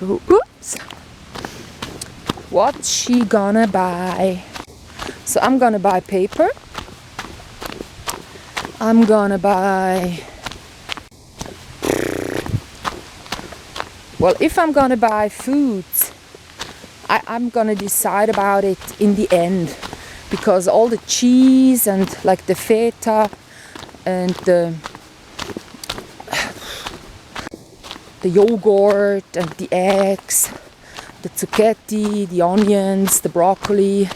Oops. What's she gonna buy? So I'm gonna buy paper. I'm gonna buy... Well, if I'm gonna buy foods, I'm gonna decide about it in the end. Because all the cheese and like the feta and the yogurt and the eggs, the zucchetti, the onions, the broccoli,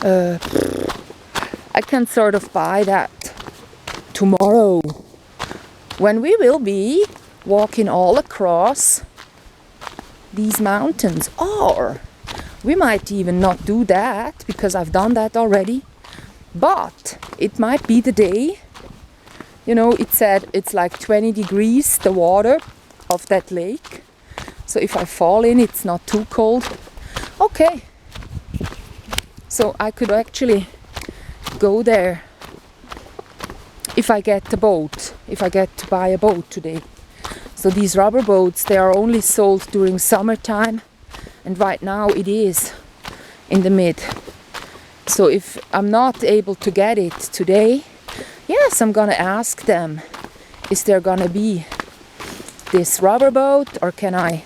I can sort of buy that tomorrow when we will be walking all across these mountains. Or we might even not do that because I've done that already, but it might be the day. You know, it said it's like 20 degrees, the water of that lake. So if I fall in, it's not too cold. Okay. So I could actually go there if I get the boat, if I get to buy a boat today. So these rubber boats, they are only sold during summertime, and right now it is in the mid. So if I'm not able to get it today, yes, I'm gonna ask them, is there gonna be this rubber boat, or can I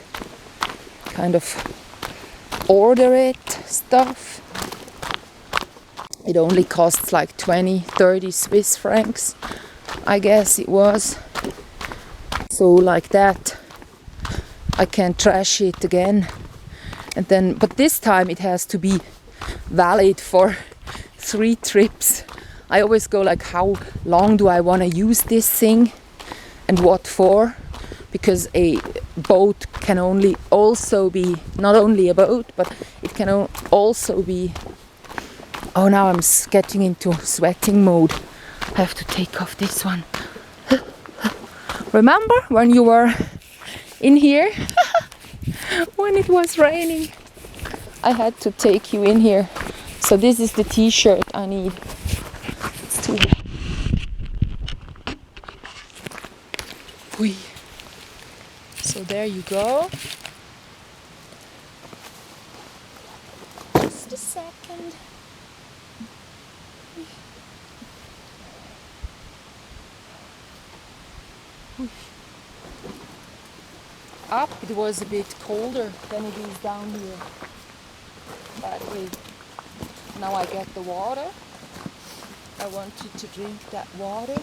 kind of order it stuff? It only costs like 20-30 Swiss francs, I guess it was. So like that I can trash it again, and then, but this time it has to be valid for 3 trips. I always go like, how long do I want to use this thing and what for? Because a boat can only also be, not only a boat, but it can also be... Oh, now I'm getting into sweating mode. I have to take off this one. Remember when you were in here? When it was raining, I had to take you in here. So this is the t-shirt I need. It's too wet. Whee. So there you go. Just a second. Up it was a bit colder than it is down here. By the way, now I get the water. I want you to drink that water.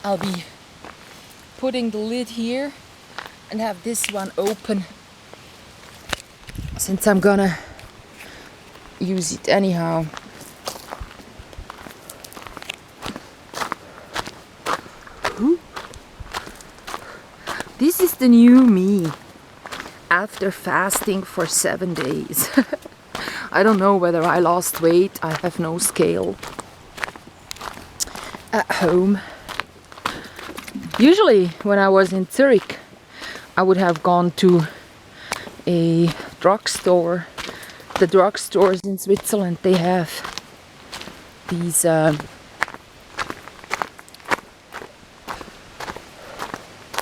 I'll be putting the lid here and have this one open, since I'm gonna use it anyhow. Ooh. This is the new me after fasting for 7 days. I don't know whether I lost weight. I have no scale at home. Usually when I was in Zurich, I would have gone to a drugstore. The drugstores in Switzerland, they have these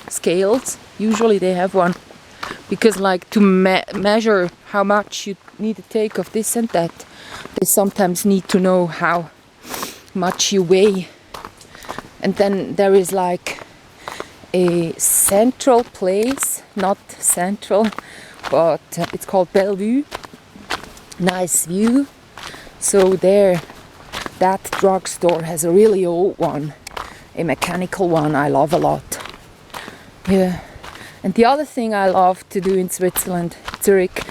scales. Usually they have one, because like to measure how much you need to take of this and that, they sometimes need to know how much you weigh. And then there is like a central place, not central, but it's called Bellevue. Nice view. So there, that drugstore has a really old one, a mechanical one I love a lot. Yeah. And the other thing I love to do in Switzerland, Zurich,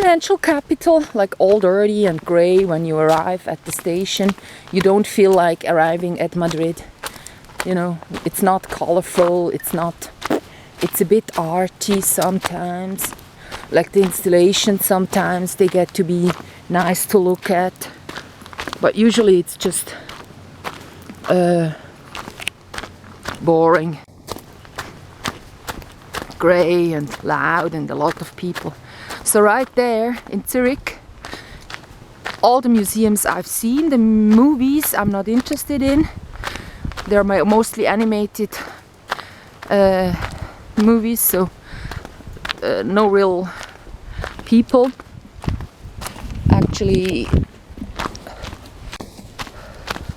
financial capital, like all dirty and grey when you arrive at the station. You don't feel like arriving at Madrid. You know, it's not colorful, it's a bit arty sometimes. Like the installations, sometimes they get to be nice to look at. But usually it's just boring, grey and loud and a lot of people. So right there in Zurich, all the museums I've seen, the movies I'm not interested in. They're mostly animated movies, so no real people actually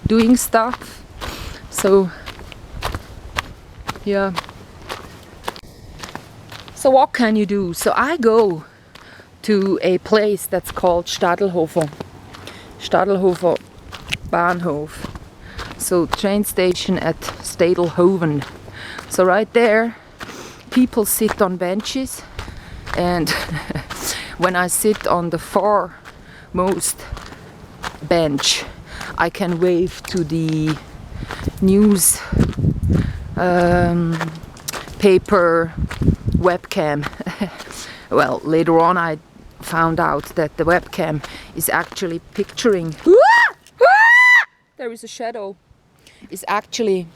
doing stuff. So yeah. So what can you do? So I go to a place that's called Stadelhofer Bahnhof. So train station at Stadelhofen. So right there, people sit on benches, and when I sit on the foremost bench, I can wave to the news paper webcam. Well, later on I found out that the webcam is actually picturing. There is a shadow. Is actually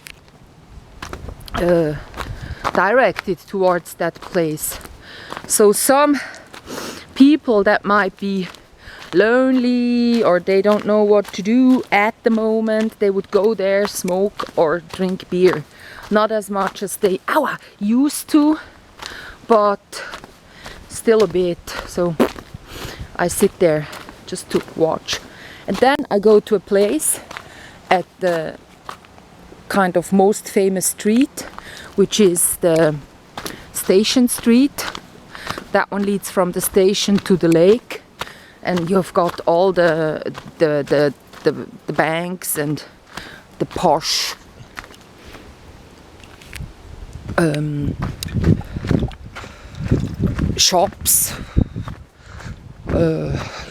directed towards that place. So some people that might be lonely or they don't know what to do at the moment, they would go there, smoke or drink beer. Not as much as they used to, but still a bit. So I sit there just to watch. And then I go to a place at the kind of most famous street, which is the Station Street. That one leads from the station to the lake, and you've got all the banks and the posh shops,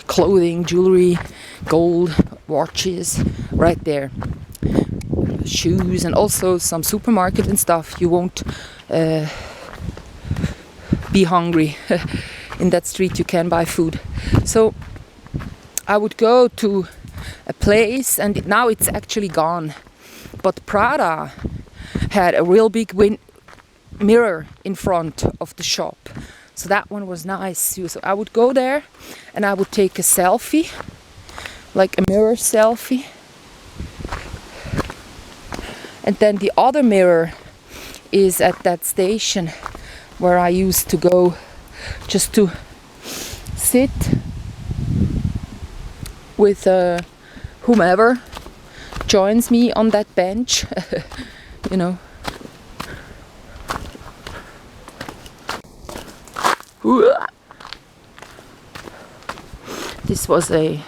clothing, jewelry, gold, watches, right there. Shoes, and also some supermarket and stuff. You won't be hungry in that street. You can buy food. So I would go to a place, and now it's actually gone, but Prada had a real big mirror in front of the shop, so that one was nice. So I would go there and I would take a selfie, like a mirror selfie. And then the other mirror is at that station where I used to go just to sit with whomever joins me on that bench, you know. This was a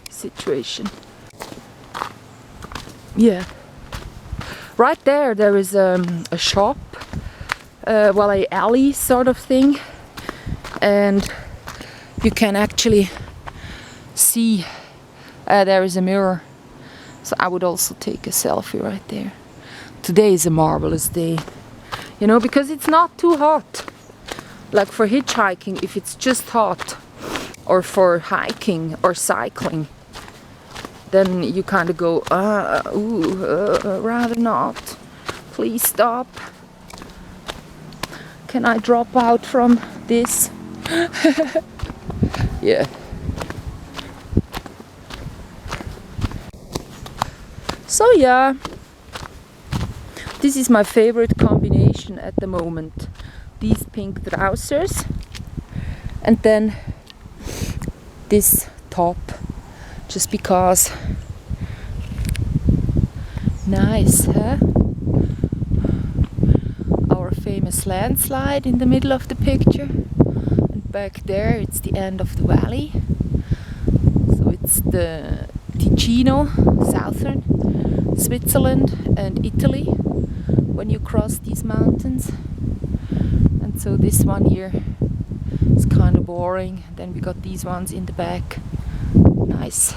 situation. Yeah. Right there is a shop, well, a alley sort of thing, and you can actually see there is a mirror. So I would also take a selfie right there. Today is a marvelous day, you know, because it's not too hot. Like for hitchhiking, if it's just hot, or for hiking or cycling, then you kind of go, rather not. Please stop. Can I drop out from this? Yeah. So yeah, this is my favorite combination at the moment. These pink trousers and then this top, just because. Nice, huh? Our famous landslide in the middle of the picture, and back there it's the end of the valley. So it's the Ticino, southern Switzerland and Italy when you cross these mountains. And so this one here is kind kind of boring. Then we got these ones in the back. Nice.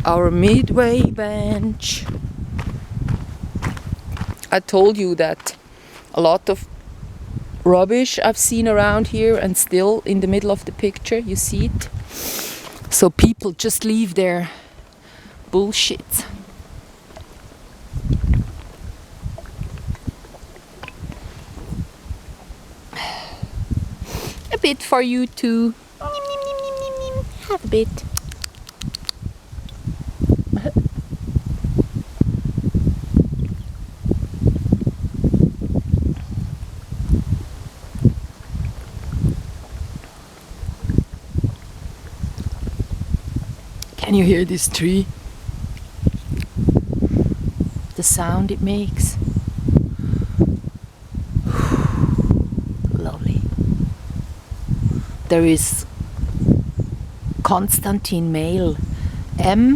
Our midway bench. I told you that a lot of rubbish I've seen around here, and still in the middle of the picture you see it. So people just leave their bullshit. A bit for you too. Have a bit. Can you hear this tree? The sound it makes. Lovely. There is Konstantin Meyl, M-E-Y-L,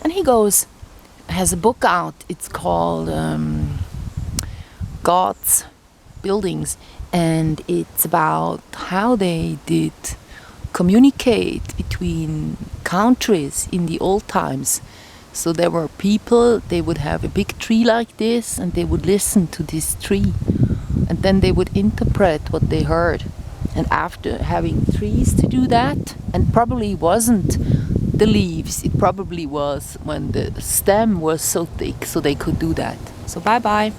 and he has a book out. It's called God's Buildings, and it's about how they did communicate between countries in the old times. So there were people, they would have a big tree like this, and they would listen to this tree, and then they would interpret what they heard. And after having trees to do that, and probably wasn't the leaves, it probably was when the stem was so thick, so they could do that. So bye bye.